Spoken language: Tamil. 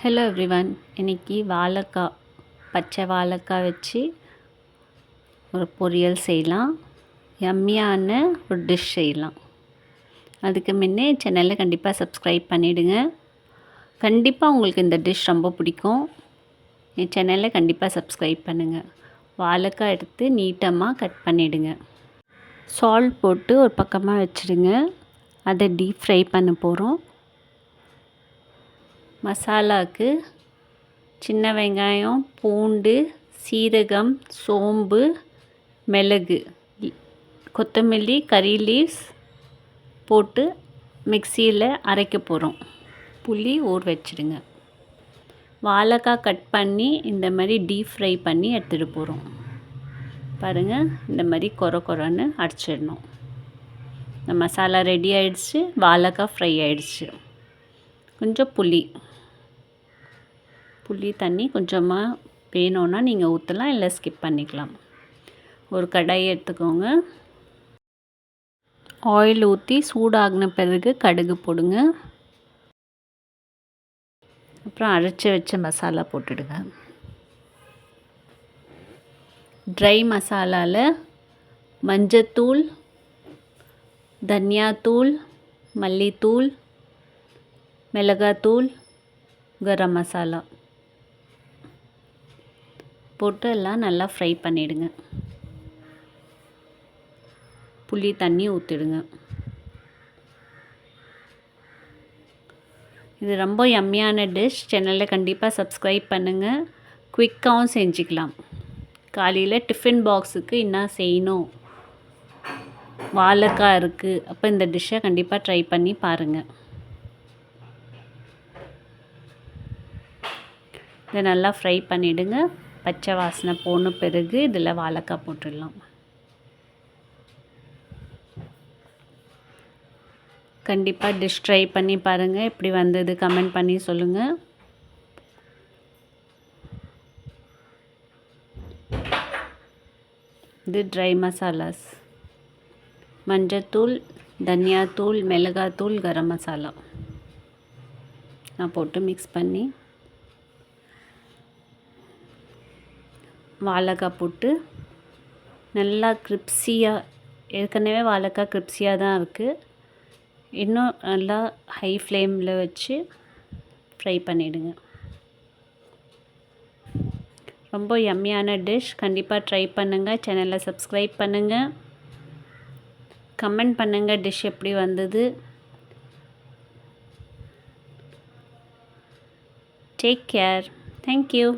Hello everyone. இன்றைக்கி வாழைக்காய், பச்சை வாழைக்காய் வச்சு ஒரு பொரியல் செய்யலாம். யம்மியான ஒரு டிஷ் செய்யலாம். அதுக்கு முன்னே சேனலை கண்டிப்பாக சப்ஸ்கிரைப் பண்ணிவிடுங்க. கண்டிப்பாக உங்களுக்கு இந்த டிஷ் ரொம்ப பிடிக்கும். என் சேனலை கண்டிப்பாக சப்ஸ்கிரைப் பண்ணுங்கள். வாழைக்காய் எடுத்து நீட்டமாக கட் பண்ணிவிடுங்க. சால்ட் போட்டு ஒரு பக்கமாக வச்சுடுங்க. அதை டீப் ஃப்ரை பண்ண போகிறோம். மசாலாவுக்கு சின்ன வெங்காயம், பூண்டு, சீரகம், சோம்பு, மிளகு, கொத்தமல்லி, கறி லீவ்ஸ் போட்டு மிக்சியில் அரைக்க போகிறோம். புளி ஊற வச்சுடுங்க. வாழைக்காய் கட் பண்ணி இந்த மாதிரி டீப் ஃப்ரை பண்ணி எடுத்துகிட்டு போகிறோம். பாருங்கள், இந்த மாதிரி கொரன்னு அரைச்சிடணும். இந்த மசாலா ரெடி ஆகிடுச்சு. வாழைக்காய் ஃப்ரை ஆகிடுச்சு. கொஞ்சம் புளி தண்ணி கொஞ்சமாக வேணும்னா நீங்கள் ஊற்றலாம், இல்லை ஸ்கிப் பண்ணிக்கலாம். ஒரு கடாயை எடுத்துக்கோங்க. ஆயில் ஊற்றி சூடாகின பிறகு கடுகு போடுங்க. அப்புறம் அரைச்சி வச்ச மசாலா போட்டுடுங்க. ட்ரை மசாலாவில் மஞ்சத்தூள், தனியாத்தூள், மல்லித்தூள், மிளகாத்தூள், கரம் மசாலா போட்டு எல்லாம் நல்லா ஃப்ரை பண்ணிவிடுங்க. புளி தண்ணி ஊற்றிடுங்க. இது ரொம்ப யம்மியான டிஷ். சேனலில் கண்டிப்பாக சப்ஸ்கிரைப் பண்ணுங்கள். குயிக்காகவும் செஞ்சுக்கலாம். காலையில் டிஃபன் பாக்ஸுக்கு என்ன செய்யணும், வாழைக்காய் இருக்குது, அப்போ இந்த டிஷ்ஷை கண்டிப்பாக ட்ரை பண்ணி பாருங்கள். இதை நல்லா ஃப்ரை பண்ணிவிடுங்க. பச்சை வாசனை போன பிறகு இதில் வாழைக்காய் போட்டுடலாம். கண்டிப்பாக டிஷ் ட்ரை பண்ணி பாருங்கள். எப்படி வந்தது கமெண்ட் பண்ணி சொல்லுங்கள். இது ட்ரை மசாலாஸ், மஞ்சத்தூள், தனியாத்தூள், மிளகாத்தூள், கரம் மசாலா நான் போட்டு மிக்ஸ் பண்ணி வாழைக்காய் போட்டு நல்லா கிரிப்ஸியாக, ஏற்கனவே வாழைக்காய் கிரிப்ஸியாக தான் இருக்குது. இன்னும் நல்லா ஹை ஃப்ளேமில் வச்சு ஃப்ரை பண்ணிவிடுங்க. ரொம்ப யம்மியான டிஷ். கண்டிப்பாக ட்ரை பண்ணுங்கள். சேனலை சப்ஸ்கிரைப் பண்ணுங்கள். கமெண்ட் பண்ணுங்கள் டிஷ் எப்படி வந்தது. Take care. தேங்க்யூ.